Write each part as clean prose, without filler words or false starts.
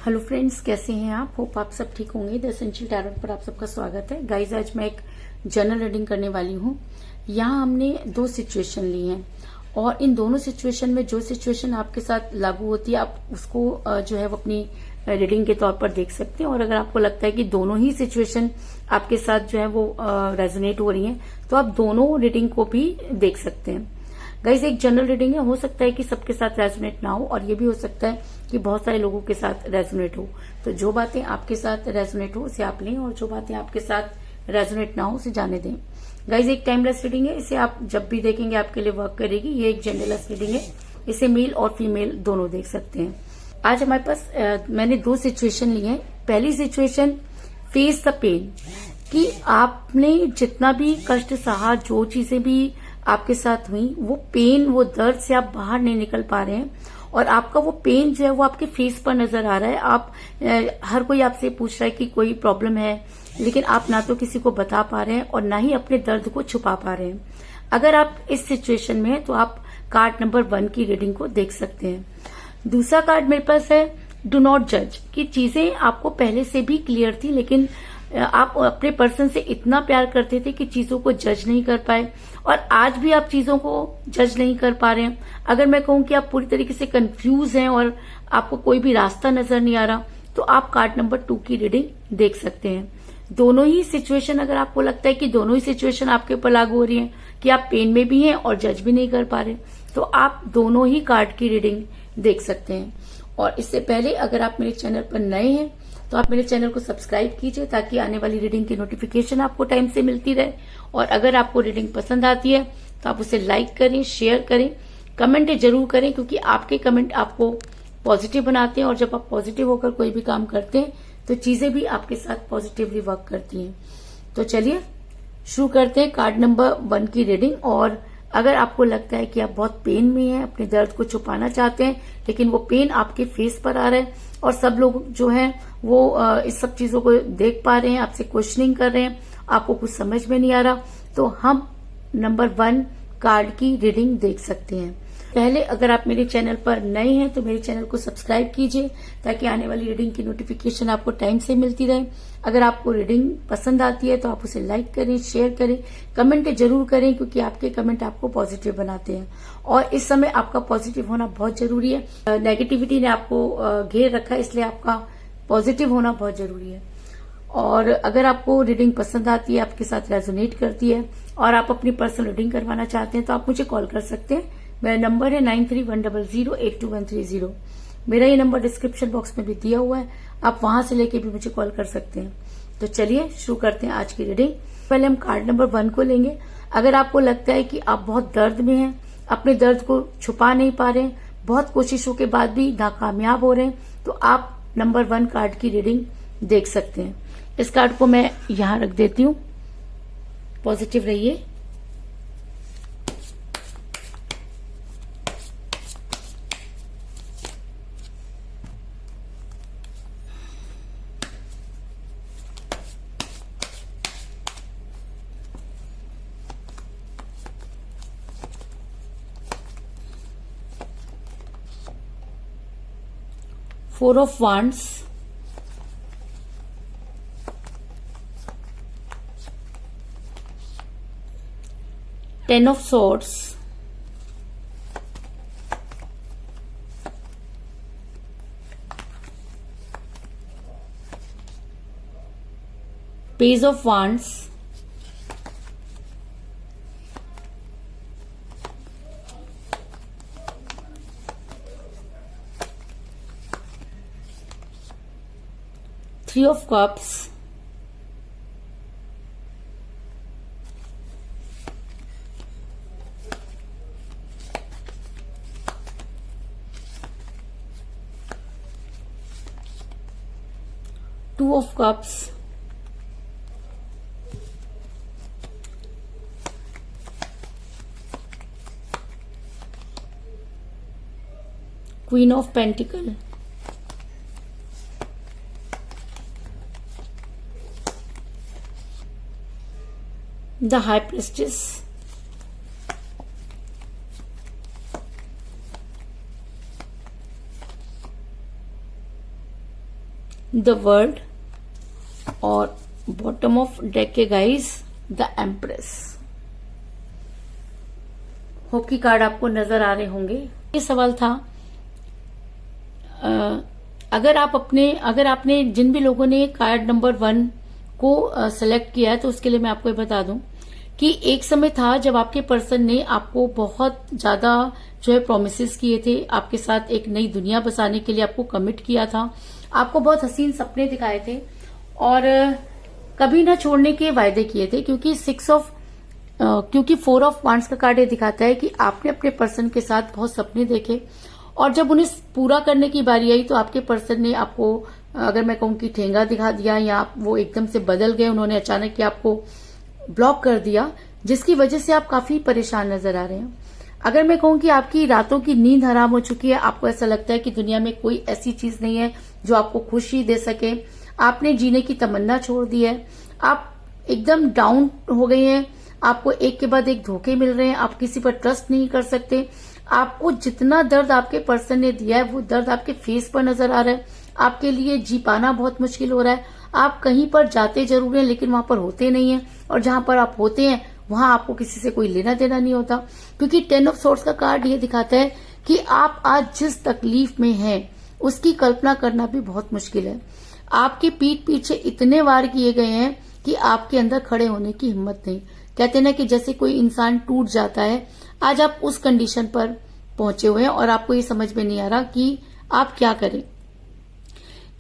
Hello friends, कैसे हैं आप? होप आप सब ठीक होंगे। द एसेंशियल टैरोट पर आप सबका स्वागत है। गाइज, आज मैं एक जनरल रीडिंग करने वाली हूँ। यहाँ हमने दो सिचुएशन ली हैं और इन दोनों सिचुएशन में जो सिचुएशन आपके साथ लागू होती है आप उसको जो है वो अपनी रीडिंग के तौर पर देख सकते हैं। और अगर आपको लगता है कि दोनों ही सिचुएशन आपके साथ जो है वो रेजोनेट हो रही हैं तो आप दोनों रीडिंग को भी देख सकते हैं। गाइज, एक जनरल रीडिंग है, हो सकता है कि सबके साथ रेजोनेट ना हो और ये भी हो सकता है कि बहुत सारे लोगों के साथ रेजोनेट हो। तो जो बातें आपके साथ रेजोनेट हो उसे आप लें और जो बातें आपके साथ रेजोनेट ना हो उसे जाने दें। गाइज, एक टाइमलेस रीडिंग है, इसे आप जब भी देखेंगे आपके लिए वर्क करेगी। ये एक जेंडरलेस रीडिंग है, इसे मेल और फीमेल दोनों देख सकते हैं। आज हमारे पास मैंने दो सिचुएशन ली है। पहली सिचुएशन, फेस द पेन, कि आपने जितना भी कष्ट सहा, जो चीजें भी आपके साथ हुई, वो पेन, वो दर्द से आप बाहर नहीं निकल पा रहे हैं और आपका वो पेन जो है वो आपके फेस पर नजर आ रहा है। आप हर कोई आपसे पूछ रहा है कि कोई प्रॉब्लम है, लेकिन आप ना तो किसी को बता पा रहे हैं और ना ही अपने दर्द को छुपा पा रहे हैं। अगर आप इस सिचुएशन में हैं तो आप कार्ड नंबर 1 की रीडिंग को देख सकते हैं। दूसरा कार्ड मेरे पास है डू नॉट जज, कि चीजें आपको पहले से भी क्लियर थी लेकिन आप अपने पर्सन से इतना प्यार करते थे कि चीजों को जज नहीं कर पाए और आज भी आप चीजों को जज नहीं कर पा रहे हैं। अगर मैं कहूं कि आप पूरी तरीके से कंफ्यूज हैं और आपको कोई भी रास्ता नजर नहीं आ रहा तो आप कार्ड नंबर 2 की रीडिंग देख सकते हैं। दोनों ही सिचुएशन, अगर आपको लगता है कि दोनों ही सिचुएशन आपके ऊपर लागू हो रही है कि आप पेन में भी हैं और जज भी नहीं कर पा रहे, तो आप दोनों ही कार्ड की रीडिंग देख सकते हैं। और इससे पहले अगर आप मेरे चैनल पर नए हैं तो आप मेरे चैनल को सब्सक्राइब कीजिए ताकि आने वाली रीडिंग की नोटिफिकेशन आपको टाइम से मिलती रहे। और अगर आपको रीडिंग पसंद आती है तो आप उसे लाइक करें, शेयर करें, कमेंट जरूर करें, क्योंकि आपके कमेंट आपको पॉजिटिव बनाते हैं और जब आप पॉजिटिव होकर कोई भी काम करते हैं तो चीजें भी आपके साथ पॉजिटिवली वर्क करती हैं। तो चलिए शुरू करते हैं कार्ड नंबर 1 की रीडिंग। और अगर आपको लगता है कि आप बहुत पेन में हैं, अपने दर्द को छुपाना चाहते हैं, लेकिन वो पेन आपके फेस पर आ रहा है और सब लोग जो हैं वो इस सब चीजों को देख पा रहे हैं, आपसे क्वेश्चनिंग कर रहे हैं, आपको कुछ समझ में नहीं आ रहा, तो हम नंबर 1 कार्ड की रीडिंग देख सकते हैं। पहले अगर आप मेरे चैनल पर नए हैं तो मेरे चैनल को सब्सक्राइब कीजिए ताकि आने वाली रीडिंग की नोटिफिकेशन आपको टाइम से मिलती रहे। अगर आपको रीडिंग पसंद आती है तो आप उसे लाइक करें, शेयर करें, कमेंट जरूर करें, क्योंकि आपके कमेंट आपको पॉजिटिव बनाते हैं और इस समय आपका पॉजिटिव होना बहुत जरूरी है। नेगेटिविटी ने आपको घेर रखा है, इसलिए आपका पॉजिटिव होना बहुत जरूरी है। और अगर आपको रीडिंग पसंद आती है, आपके साथ रेजोनेट करती है और आप अपनी पर्सनल रीडिंग करवाना चाहते हैं तो आप मुझे कॉल कर सकते हैं। मेरा नंबर है 9310082130। मेरा ये नंबर डिस्क्रिप्शन बॉक्स में भी दिया हुआ है, आप वहां से लेके भी मुझे कॉल कर सकते हैं। तो चलिए शुरू करते हैं आज की रीडिंग। पहले हम कार्ड नंबर 1 को लेंगे। अगर आपको लगता है कि आप बहुत दर्द में हैं, अपने दर्द को छुपा नहीं पा रहे हैं, बहुत कोशिशों के बाद भी नाकामयाब हो रहे हैं, तो आप नंबर 1 कार्ड की रीडिंग देख सकते हैं। इस कार्ड को मैं यहां रख देती हूं। पॉजिटिव रहिए। Four of Wands, Ten of Swords, Page of Wands, Three of Cups, Two of Cups, Queen of Pentacles, the High Priestess, the world, और बॉटम ऑफ डेक के गाइस द एम्प्रेस। होप की card आपको नजर आ रहे होंगे। ये सवाल था, अगर आपने जिन भी लोगों ने कार्ड नंबर 1 को सेलेक्ट किया है, तो उसके लिए मैं आपको बता दूं कि एक समय था जब आपके पर्सन ने आपको बहुत ज्यादा जो है प्रोमिसेस किए थे, आपके साथ एक नई दुनिया बसाने के लिए आपको कमिट किया था, आपको बहुत हसीन सपने दिखाए थे और कभी ना छोड़ने के वायदे किए थे, क्योंकि 4 ऑफ वांड्स का कार्ड ये दिखाता है कि आपने अपने पर्सन के साथ बहुत सपने देखे और जब उन्हें पूरा करने की बारी आई तो आपके पर्सन ने आपको, अगर मैं कहूं कि ठेंगा दिखा दिया, या वो एकदम से बदल गए, उन्होंने अचानक ही आपको ब्लॉक कर दिया, जिसकी वजह से आप काफी परेशान नजर आ रहे हैं। अगर मैं कहूं कि आपकी रातों की नींद हराम हो चुकी है, आपको ऐसा लगता है कि दुनिया में कोई ऐसी चीज नहीं है जो आपको खुशी दे सके, आपने जीने की तमन्ना छोड़ दी है, आप एकदम डाउन हो गए हैं, आपको एक के बाद एक धोखे मिल रहे हैं, आप किसी पर ट्रस्ट नहीं कर सकते, आपको जितना दर्द आपके पर्सन ने दिया है वो दर्द आपके फेस पर नजर आ रहा है, आपके लिए जी पाना बहुत मुश्किल हो रहा है, आप कहीं पर जाते जरूर हैं लेकिन वहां पर होते नहीं हैं, और जहां पर आप होते हैं वहां आपको किसी से कोई लेना देना नहीं होता, क्योंकि 10 ऑफ सोर्ड्स का कार्ड ये दिखाता है कि आप आज जिस तकलीफ में हैं उसकी कल्पना करना भी बहुत मुश्किल है। आपके पीठ पीछे इतने वार किए गए हैं कि आपके अंदर खड़े होने की हिम्मत नहीं। कहते ना कि जैसे कोई इंसान टूट जाता है, आज आप उस कंडीशन पर पहुंचे हुए हैं और आपको ये समझ में नहीं आ रहा कि आप क्या करें।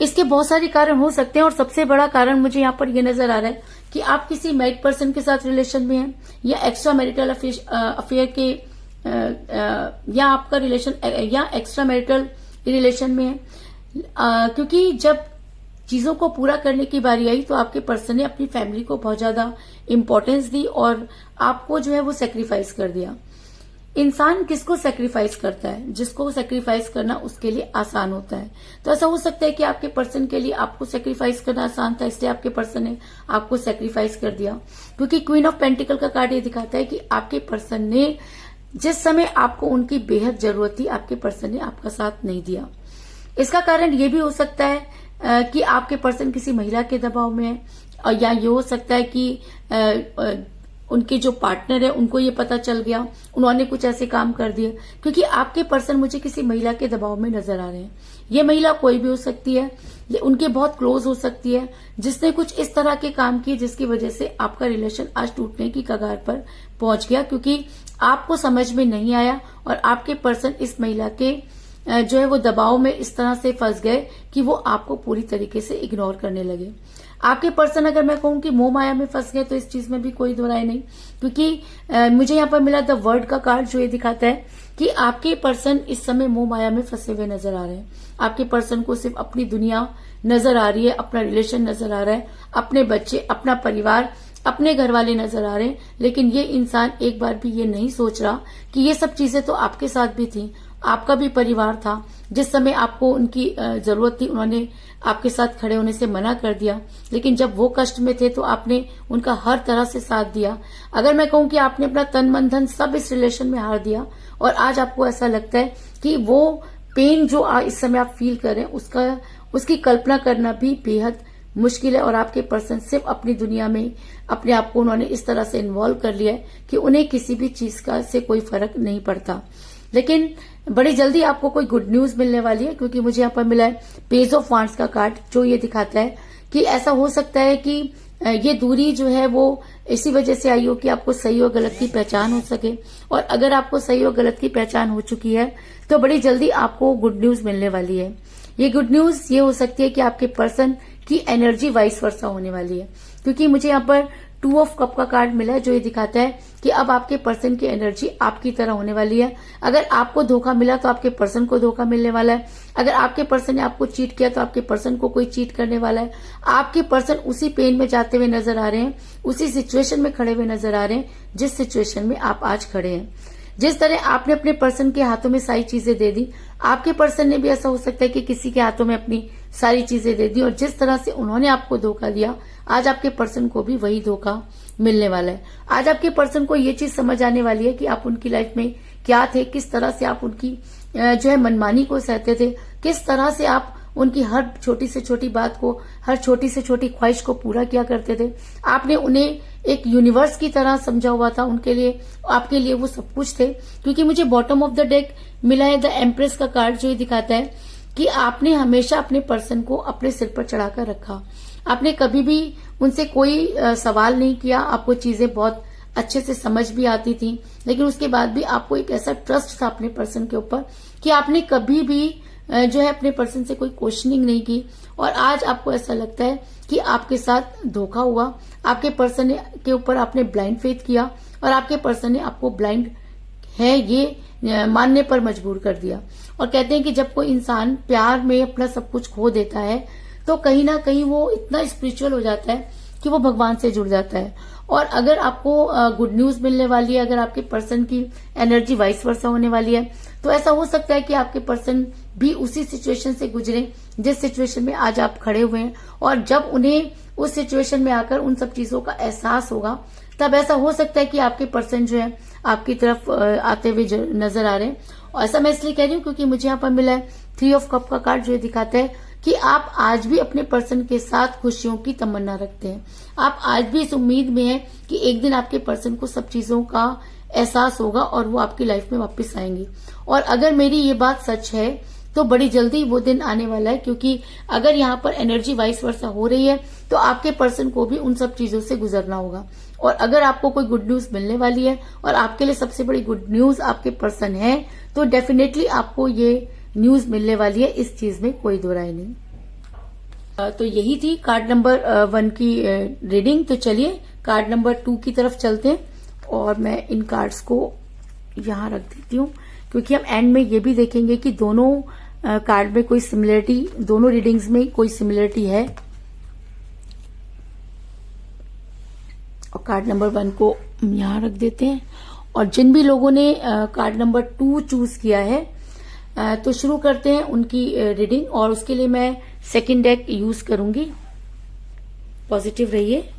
इसके बहुत सारे कारण हो सकते हैं और सबसे बड़ा कारण मुझे यहाँ पर यह नजर आ रहा है कि आप किसी मैरिड पर्सन के साथ रिलेशन में हैं, या एक्स्ट्रा मैरिटल अफेयर के या आपका रिलेशन या एक्स्ट्रा मैरिटल रिलेशन में है, क्योंकि जब चीजों को पूरा करने की बारी आई तो आपके पर्सन ने अपनी फैमिली को बहुत ज्यादा इंपॉर्टेंस दी और आपको जो है वो सेक्रीफाइस कर दिया। इंसान किसको सेक्रीफाइस करता है? जिसको सेक्रीफाइस करना उसके लिए आसान होता है। तो ऐसा हो सकता है कि आपके पर्सन के लिए आपको सेक्रीफाइस करना आसान था, इसलिए आपके पर्सन ने आपको सेक्रीफाइस कर दिया, क्योंकि क्वीन ऑफ पेंटिकल का कार्ड ये दिखाता है कि आपके पर्सन ने जिस समय आपको उनकी बेहद जरूरत थी, आपके पर्सन ने आपका साथ नहीं दिया। इसका कारण ये भी हो सकता है कि आपके पर्सन किसी महिला के दबाव में है, या ये हो सकता है कि उनके जो पार्टनर है उनको ये पता चल गया, उन्होंने कुछ ऐसे काम कर दिए, क्योंकि आपके पर्सन मुझे किसी महिला के दबाव में नजर आ रहे हैं। ये महिला कोई भी हो सकती है, ये उनके बहुत क्लोज हो सकती है, जिसने कुछ इस तरह के काम किए जिसकी वजह से आपका रिलेशन आज टूटने की कगार पर पहुंच गया, क्योंकि आपको समझ में नहीं आया और आपके पर्सन इस महिला के जो है वो दबाव में इस तरह से फंस गए कि वो आपको पूरी तरीके से इग्नोर करने लगे। आपके पर्सन, अगर मैं कहूं कि मोह माया में फंस गए, तो इस चीज में भी कोई दो राय नहीं, क्योंकि मुझे यहाँ पर मिला द वर्ड का कार्ड जो ये दिखाता है कि आपके पर्सन इस समय मोह माया में फंसे हुए नजर आ रहे हैं। आपके पर्सन को सिर्फ अपनी दुनिया नजर आ रही है, अपना रिलेशन नजर आ रहा है, अपने बच्चे, अपना परिवार, अपने घर वाले नजर आ रहे हैं, लेकिन ये इंसान एक बार भी ये नहीं सोच रहा कि ये सब चीजें तो आपके साथ भी थी, आपका भी परिवार था, जिस समय आपको उनकी जरूरत थी उन्होंने आपके साथ खड़े होने से मना कर दिया, लेकिन जब वो कष्ट में थे तो आपने उनका हर तरह से साथ दिया। अगर मैं कहूं कि आपने अपना तन मन धन सब इस रिलेशन में हार दिया और आज आपको ऐसा लगता है कि वो पेन जो इस समय आप फील कर रहे हैं उसकी कल्पना करना भी बेहद मुश्किल है, और आपके पर्सन सिर्फ अपनी दुनिया में अपने आप को उन्होंने इस तरह से इन्वॉल्व कर लिया है कि उन्हें किसी भी चीज का से कोई फर्क नहीं पड़ता। लेकिन बड़ी जल्दी आपको कोई गुड न्यूज मिलने वाली है, क्योंकि मुझे यहाँ पर मिला है पेज ऑफ वांड्स का कार्ड, जो ये दिखाता है कि ऐसा हो सकता है कि ये दूरी जो है वो इसी वजह से आई हो कि आपको सही और गलत की पहचान हो सके, और अगर आपको सही और गलत की पहचान हो चुकी है तो बड़ी जल्दी आपको गुड न्यूज मिलने वाली है। ये गुड न्यूज ये हो सकती है कि आपके पर्सन की एनर्जी वाइस वर्सा होने वाली है, क्योंकि मुझे यहाँ पर 2 ऑफ कप का कार्ड मिला है जो ये दिखाता है कि अब आपके पर्सन की एनर्जी आपकी तरह होने वाली है। अगर आपको धोखा मिला तो आपके पर्सन को धोखा मिलने वाला है, अगर आपके पर्सन ने आपको चीट किया तो आपके पर्सन को कोई चीट करने वाला है। आपके पर्सन उसी पेन में जाते हुए नजर आ रहे हैं, उसी सिचुएशन में खड़े हुए नजर आ रहे हैं जिस सिचुएशन में आप आज खड़े हैं। जिस तरह आपने अपने पर्सन के हाथों में सारी चीजें दे दी, आपके पर्सन ने भी ऐसा हो सकता है कि किसी के हाथों में अपनी सारी चीजें दे दी, और जिस तरह से उन्होंने आपको धोखा दिया आज आपके पर्सन को भी वही धोखा मिलने वाला है। आज आपके पर्सन को ये चीज समझ आने वाली है कि आप उनकी लाइफ में क्या थे, किस तरह से आप उनकी जो है मनमानी को सहते थे, किस तरह से आप उनकी हर छोटी से छोटी बात को, हर छोटी से छोटी ख्वाहिश को पूरा किया करते थे। आपने उन्हें एक यूनिवर्स की तरह समझा हुआ था, उनके लिए, आपके लिए वो सब कुछ थे। क्योंकि मुझे बॉटम ऑफ द डेक मिला है द एम्प्रेस का कार्ड, जो ये दिखाता है कि आपने हमेशा अपने पर्सन को अपने सिर पर चढ़ाकर रखा। आपने कभी भी उनसे कोई सवाल नहीं किया, आपको चीजें बहुत अच्छे से समझ भी आती थी, लेकिन उसके बाद भी आपको एक ऐसा ट्रस्ट था अपने पर्सन के ऊपर कि आपने कभी भी जो है अपने पर्सन से कोई क्वेश्चनिंग नहीं की। और आज आपको ऐसा लगता है कि आपके साथ धोखा हुआ, आपके पर्सन के ऊपर आपने ब्लाइंड फेथ किया और आपके पर्सन ने आपको ब्लाइंड है ये मानने पर मजबूर कर दिया। और कहते हैं कि जब कोई इंसान प्यार में अपना सब कुछ खो देता है तो कहीं ना कहीं वो इतना स्पिरिचुअल हो जाता है कि वो भगवान से जुड़ जाता है। और अगर आपको गुड न्यूज मिलने वाली है, अगर आपके पर्सन की एनर्जी वाइस वर्सा होने वाली है, तो ऐसा हो सकता है कि आपके पर्सन भी उसी सिचुएशन से गुजरे जिस सिचुएशन में आज आप खड़े हुए हैं। और जब उन्हें उस सिचुएशन में आकर उन सब चीजों का एहसास होगा, तब ऐसा हो सकता है कि आपके पर्सन जो है आपकी तरफ आते हुए नजर आ रहे हैं। और ऐसा मैं इसलिए कह रही हूँ क्योंकि मुझे यहाँ पर मिला है 3 ऑफ कप का कार्ड, जो ये दिखाता है कि आप आज भी अपने पर्सन के साथ खुशियों की तमन्ना रखते हैं। आप आज भी इस उम्मीद में हैं कि एक दिन आपके पर्सन को सब चीजों का एहसास होगा और वो आपकी लाइफ में वापस आएंगे। और अगर मेरी ये बात सच है तो बड़ी जल्दी वो दिन आने वाला है, क्योंकि अगर यहाँ पर एनर्जी वाइस वर्सा हो रही है तो आपके पर्सन को भी उन सब चीजों से गुजरना होगा। और अगर आपको कोई गुड न्यूज मिलने वाली है और आपके लिए सबसे बड़ी गुड न्यूज आपके पर्सन है, तो डेफिनेटली आपको ये न्यूज मिलने वाली है, इस चीज में कोई दो राय नहीं। तो यही थी कार्ड नंबर 1 की रीडिंग। तो चलिए कार्ड नंबर 2 की तरफ चलते हैं और मैं इन कार्ड्स को यहां रख देती हूँ, क्योंकि हम एंड में ये भी देखेंगे कि दोनों कार्ड में कोई सिमिलरिटी, दोनों रीडिंग्स में कोई सिमिलरिटी है। और कार्ड नंबर 1 को हम यहां रख देते हैं। और जिन भी लोगों ने कार्ड नंबर 2 चूज किया है, तो शुरू करते हैं उनकी रीडिंग। और उसके लिए मैं सेकंड डेक यूज करूंगी। पॉजिटिव रहिए।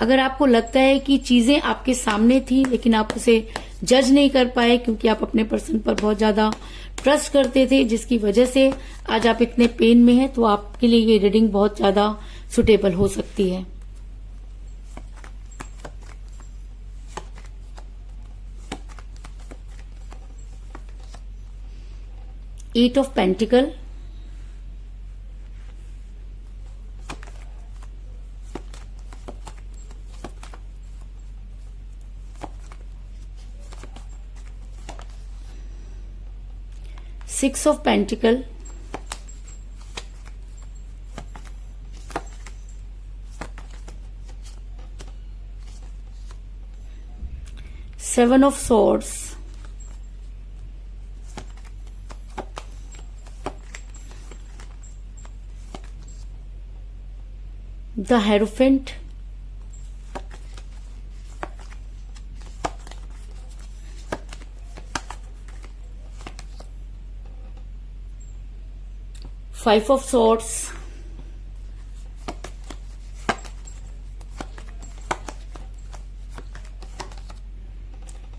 अगर आपको लगता है कि चीजें आपके सामने थी लेकिन आप उसे जज नहीं कर पाए क्योंकि आप अपने पर्सन पर बहुत ज्यादा ट्रस्ट करते थे, जिसकी वजह से आज आप इतने पेन में हैं, तो आपके लिए ये रीडिंग बहुत ज्यादा सुटेबल हो सकती है। Eight of pentacle, six of pentacle, seven of swords, the Hierophant, Five of Swords,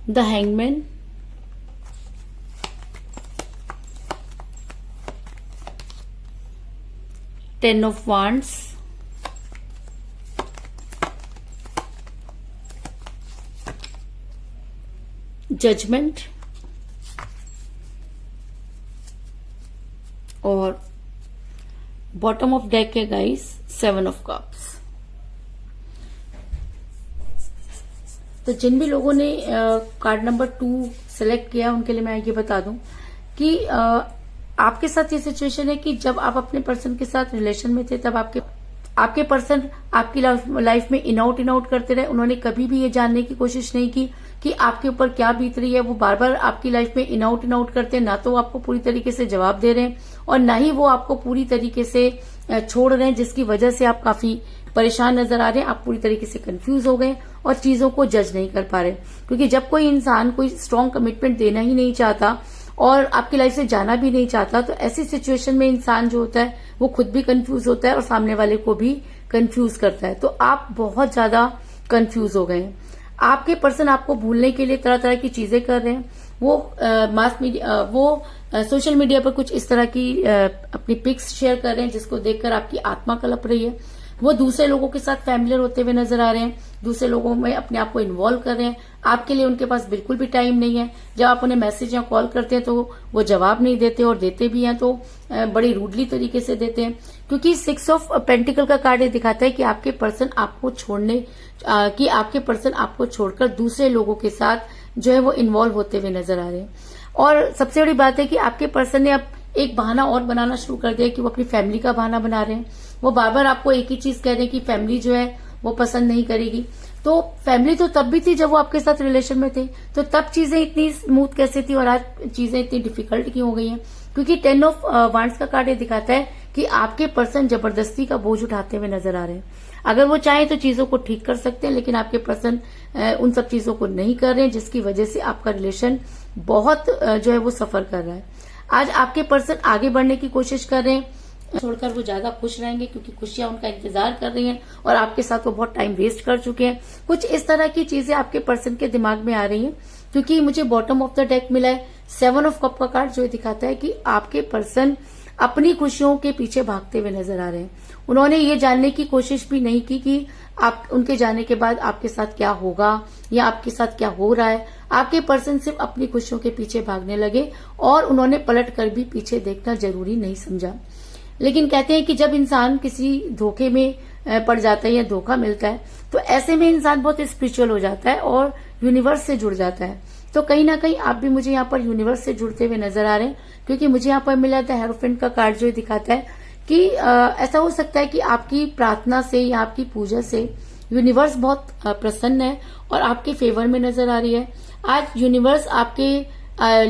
the Hangman, Ten of Wands, judgement और बॉटम ऑफ डेक है गाइस 7 ऑफ कप्स। तो जिन भी लोगों ने कार्ड नंबर 2 सेलेक्ट किया उनके लिए मैं ये बता दूं कि आपके साथ ये सिचुएशन है कि जब आप अपने पर्सन के साथ रिलेशन में थे तब आपके पर्सन आपकी लाइफ में इन आउट करते रहे। उन्होंने कभी भी ये जानने की कोशिश नहीं की कि आपके ऊपर क्या बीत रही है। वो बार बार आपकी लाइफ में इन आउट करते हैं, ना तो आपको पूरी तरीके से जवाब दे रहे हैं और ना ही वो आपको पूरी तरीके से छोड़ रहे हैं, जिसकी वजह से आप काफी परेशान नजर आ रहे हैं। आप पूरी तरीके से कंफ्यूज हो गए और चीजों को जज नहीं कर पा रहे, क्योंकि जब कोई इंसान कोई स्ट्रांग कमिटमेंट देना ही नहीं चाहता और आपकी लाइफ से जाना भी नहीं चाहता, तो ऐसी सिचुएशन में इंसान जो होता है वो खुद भी कंफ्यूज होता है और सामने वाले को भी कंफ्यूज करता है। तो आप बहुत ज्यादा कंफ्यूज हो गए हैं। आपके पर्सन आपको भूलने के लिए तरह तरह की चीजें कर रहे हैं। वो मास मीडिया सोशल मीडिया पर कुछ इस तरह की अपनी पिक्स शेयर कर रहे हैं जिसको देखकर आपकी आत्मा कलप रही है। वो दूसरे लोगों के साथ फैमिलियर होते हुए नजर आ रहे हैं, दूसरे लोगों में अपने आप को इन्वॉल्व कर रहे हैं। आपके लिए उनके पास बिल्कुल भी टाइम नहीं है। जब आप उन्हें मैसेज या कॉल करते हैं तो वो जवाब नहीं देते, और देते भी हैं तो बड़ी रूडली तरीके से देते हैं। क्योंकि 6 ऑफ पेंटिकल का कार्ड ये दिखाता है कि आपके पर्सन आपको छोड़कर दूसरे लोगों के साथ जो है वो इन्वॉल्व होते हुए नजर आ रहे हैं। और सबसे बड़ी बात है कि आपके पर्सन ने अब एक बहाना और बनाना शुरू कर दिया कि वो अपनी फैमिली का बहाना बना रहे हैं। वो बार बार आपको एक ही चीज कह रहे हैं कि फैमिली जो है वो पसंद नहीं करेगी। तो फैमिली तो तब भी थी जब वो आपके साथ रिलेशन में थे, तो तब चीजें इतनी स्मूथ कैसे थी और आज चीजें इतनी डिफिकल्ट क्यों हो गई हैं? क्योंकि 10 ऑफ वांड्स का कार्ड ये दिखाता है कि आपके पर्सन जबरदस्ती का बोझ उठाते हुए नजर आ रहे हैं। अगर वो चाहे तो चीजों को ठीक कर सकते हैं, लेकिन आपके पर्सन उन सब चीजों को नहीं कर रहे हैं, जिसकी वजह से आपका रिलेशन बहुत जो है वो सफर कर रहा है। आज आपके पर्सन आगे बढ़ने की कोशिश कर रहे हैं, छोड़कर वो ज्यादा खुश रहेंगे क्योंकि खुशियां उनका इंतजार कर रही हैं और आपके साथ वो बहुत टाइम वेस्ट कर चुके हैं। कुछ इस तरह की चीजें आपके पर्सन के दिमाग में आ रही हैं, क्योंकि मुझे बॉटम ऑफ द डेक मिला है 7 ऑफ कप का कार्ड, जो दिखाता है कि आपके पर्सन अपनी खुशियों के पीछे भागते हुए नजर आ रहे हैं। उन्होंने ये जानने की कोशिश भी नहीं की कि आप उनके जाने के बाद आपके साथ क्या होगा या आपके साथ क्या हो रहा है। आपके पर्सन सिर्फ अपनी खुशियों के पीछे भागने लगे और उन्होंने पलट कर भी पीछे देखना जरूरी नहीं समझा। लेकिन कहते हैं कि जब इंसान किसी धोखे में पड़ जाता है या धोखा मिलता है, तो ऐसे में इंसान बहुत स्पिरिचुअल हो जाता है और यूनिवर्स से जुड़ जाता है। तो कहीं ना कहीं आप भी मुझे यहाँ पर यूनिवर्स से जुड़ते हुए नजर आ रहे हैं, क्योंकि मुझे यहाँ पर मिला था हेरोफेंट का कार्ड, जो दिखाता है कि ऐसा हो सकता है कि आपकी प्रार्थना से या आपकी पूजा से यूनिवर्स बहुत प्रसन्न है और आपके फेवर में नजर आ रही है। आज यूनिवर्स आपके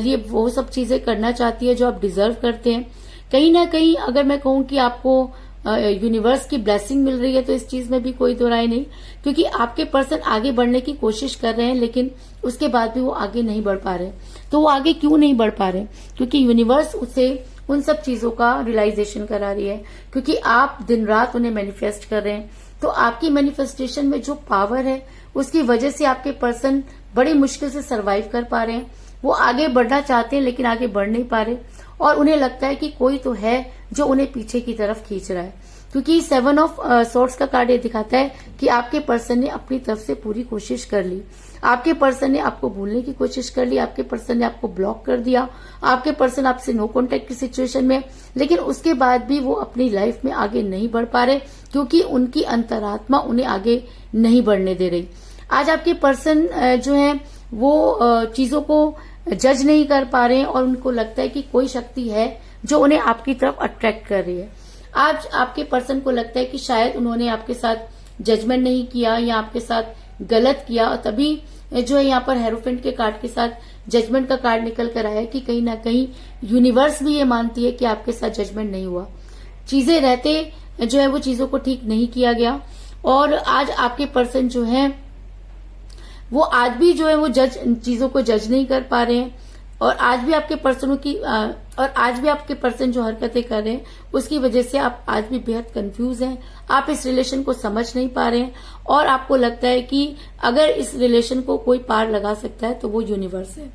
लिए वो सब चीजें करना चाहती है जो आप डिजर्व करते हैं। कहीं ना कहीं अगर मैं कहूं कि आपको यूनिवर्स की ब्लेसिंग मिल रही है, तो इस चीज में भी कोई दो राय नहीं, क्योंकि आपके पर्सन आगे बढ़ने की कोशिश कर रहे हैं, लेकिन उसके बाद भी वो आगे नहीं बढ़ पा रहे। तो वो आगे क्यों नहीं बढ़ पा रहे? क्योंकि यूनिवर्स उसे उन सब चीजों का रियलाइजेशन करा रही है, क्योंकि आप दिन रात उन्हें मैनिफेस्ट कर रहे हैं। तो आपकी मैनिफेस्टेशन में जो पावर है, उसकी वजह से आपके पर्सन बड़ी मुश्किल से सर्वाइव कर पा रहे हैं। वो आगे बढ़ना चाहते हैं लेकिन आगे बढ़ नहीं पा रहे, और उन्हें लगता है कि कोई तो है जो उन्हें पीछे की तरफ खींच रहा है। क्योंकि 7 ऑफ सॉर्ड्स का कार्ड ये दिखाता है कि आपके पर्सन ने अपनी तरफ से पूरी कोशिश कर ली। आपके पर्सन ने आपको भूलने की कोशिश कर ली, आपके पर्सन ने आपको ब्लॉक कर दिया, आपके पर्सन आपसे नो कॉन्टेक्ट की सिचुएशन में, लेकिन उसके बाद भी वो अपनी लाइफ में आगे नहीं बढ़ पा रहे, क्योंकि उनकी अंतरात्मा उन्हें आगे नहीं बढ़ने दे रही। आज आपके पर्सन जो है वो चीजों को जज नहीं कर पा रहे हैं और उनको लगता है कि कोई शक्ति है जो उन्हें आपकी तरफ अट्रैक्ट कर रही है। आज आपके पर्सन को लगता है कि शायद उन्होंने आपके साथ जजमेंट नहीं किया या आपके साथ गलत किया, और तभी जो है यहाँ पर हेरोफेंट के कार्ड के साथ जजमेंट का कार्ड निकल कर आया कि कहीं ना कहीं यूनिवर्स भी ये मानती है कि आपके साथ जजमेंट नहीं हुआ, चीजें रहते जो है वो चीजों को ठीक नहीं किया गया। और आज आपके पर्सन जो है वो आज भी जो है वो चीजों को जज नहीं कर पा रहे हैं, और आज भी आपके पर्सन जो हरकतें कर रहे हैं उसकी वजह से आप आज भी बेहद कंफ्यूज हैं। आप इस रिलेशन को समझ नहीं पा रहे हैं और आपको लगता है कि अगर इस रिलेशन को कोई पार लगा सकता है तो वो यूनिवर्स है,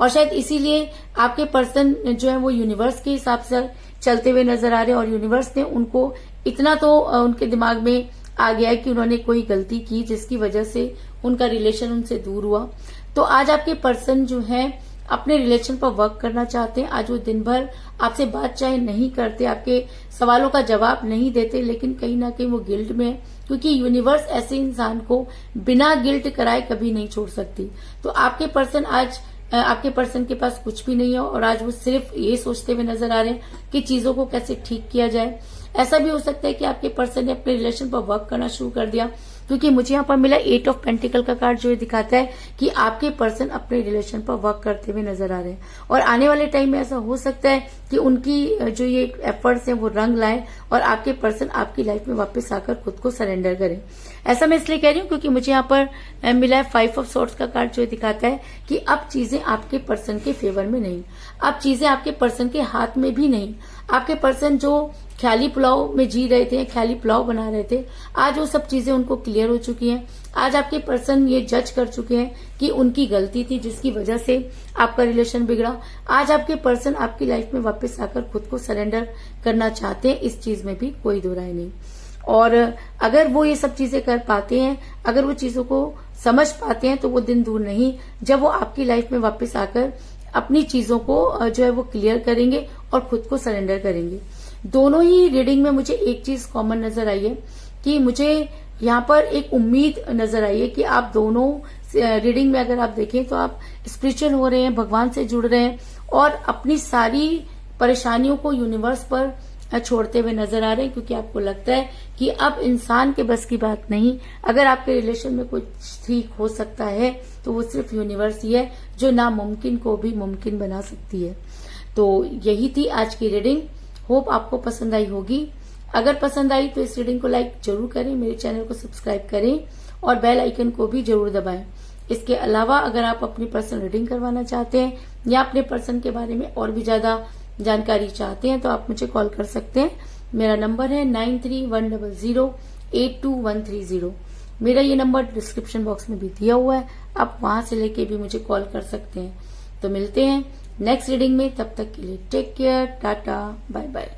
और शायद इसीलिए आपके पर्सन जो है वो यूनिवर्स के हिसाब से चलते हुए नजर आ रहे हैं। और यूनिवर्स ने उनको इतना तो उनके दिमाग में आ गया है कि उन्होंने कोई गलती की जिसकी वजह से उनका रिलेशन उनसे दूर हुआ। तो आज आपके पर्सन जो है अपने रिलेशन पर वर्क करना चाहते हैं। आज वो दिन भर आपसे बात चाहे नहीं करते, आपके सवालों का जवाब नहीं देते, लेकिन कहीं ना कहीं वो गिल्ट में है, क्योंकि यूनिवर्स ऐसे इंसान को बिना गिल्ट कराए कभी नहीं छोड़ सकती। तो आपके पर्सन आज आपके पर्सन के पास कुछ भी नहीं है और आज वो सिर्फ ये सोचते हुए नजर आ रहे हैं कि चीजों को कैसे ठीक किया जाए। ऐसा भी हो सकता है कि आपके पर्सन ने अपने रिलेशन पर वर्क करना शुरू कर दिया, क्योंकि मुझे यहाँ पर मिला 8 ऑफ पेंटिकल का कार्ड, जो दिखाता है कि आपके पर्सन अपने रिलेशन पर वर्क करते हुए नजर आ रहे हैं। और आने वाले टाइम में ऐसा हो सकता है कि उनकी जो ये एफर्ट्स हैं वो रंग लाए और आपके पर्सन आपकी लाइफ में वापस आकर खुद को सरेंडर करें। ऐसा मैं इसलिए कह रही हूँ क्योंकि मुझे यहाँ पर मिला है 5 ऑफ सॉर्ड्स का कार्ड, जो दिखाता है कि अब चीजें आपके पर्सन के फेवर में नहीं, अब चीजें आपके पर्सन के हाथ में भी नहीं। आपके पर्सन जो ख्याली पुलाव में जी रहे थे, ख्याली पुलाव बना रहे थे, आज वो सब चीजें उनको क्लियर हो चुकी हैं। आज आपके पर्सन ये जज कर चुके हैं कि उनकी गलती थी जिसकी वजह से आपका रिलेशन बिगड़ा। आज आपके पर्सन आपकी लाइफ में वापस आकर खुद को सरेंडर करना चाहते हैं, इस चीज में भी कोई दो राय नहीं। और अगर वो ये सब चीजें कर पाते हैं, अगर वो चीजों को समझ पाते हैं, तो वो दिन दूर नहीं जब वो आपकी लाइफ में वापस आकर अपनी चीजों को जो है वो क्लियर करेंगे और खुद को सरेंडर करेंगे। दोनों ही रीडिंग में मुझे एक चीज कॉमन नजर आई है कि मुझे यहाँ पर एक उम्मीद नजर आई है कि आप दोनों रीडिंग में अगर आप देखें तो आप स्पिरिचुअल हो रहे हैं, भगवान से जुड़ रहे हैं और अपनी सारी परेशानियों को यूनिवर्स पर छोड़ते हुए नजर आ रहे हैं, क्योंकि आपको लगता है कि अब इंसान के बस की बात नहीं। अगर आपके रिलेशन में कुछ ठीक हो सकता है तो वो सिर्फ यूनिवर्स ही है जो नामुमकिन को भी मुमकिन बना सकती है। तो यही थी आज की रीडिंग। होप आपको पसंद आई होगी। अगर पसंद आई तो इस रीडिंग को लाइक जरूर करें, मेरे चैनल को सब्सक्राइब करें और बेल आइकन को भी जरूर दबाएं। इसके अलावा अगर आप अपनी पर्सनल रीडिंग करवाना चाहते हैं या अपने पर्सन के बारे में और भी ज्यादा जानकारी चाहते हैं तो आप मुझे कॉल कर सकते हैं। मेरा नंबर है 9310082130। मेरा ये नंबर डिस्क्रिप्शन बॉक्स में भी दिया हुआ है, आप वहां से लेके भी मुझे कॉल कर सकते हैं। तो मिलते हैं नेक्स्ट रीडिंग में, तब तक के लिए take care, ta-ta, bye bye.